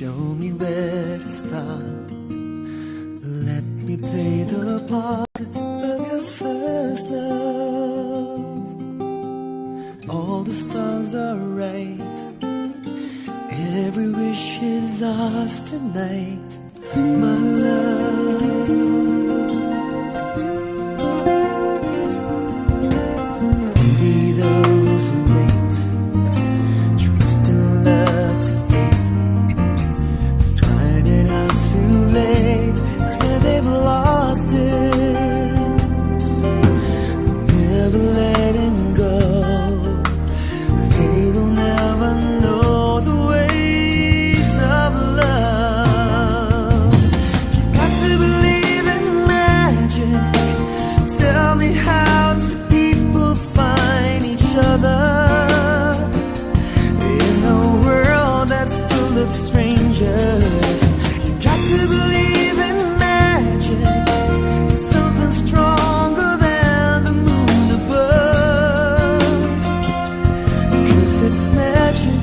Show me where to start. Let me play the part of your first love. All the stars are right. Every wish is ours tonight, my love. Maybe those who wait, trust in love to fate, finding out too late that they've lost it, never letting go. They will never know the ways of love. You got to believe in magic. Tell me, how do people find each other in a world that's full of strangers? You got to believe in magic, something stronger than the moon above, 'cause it's magic.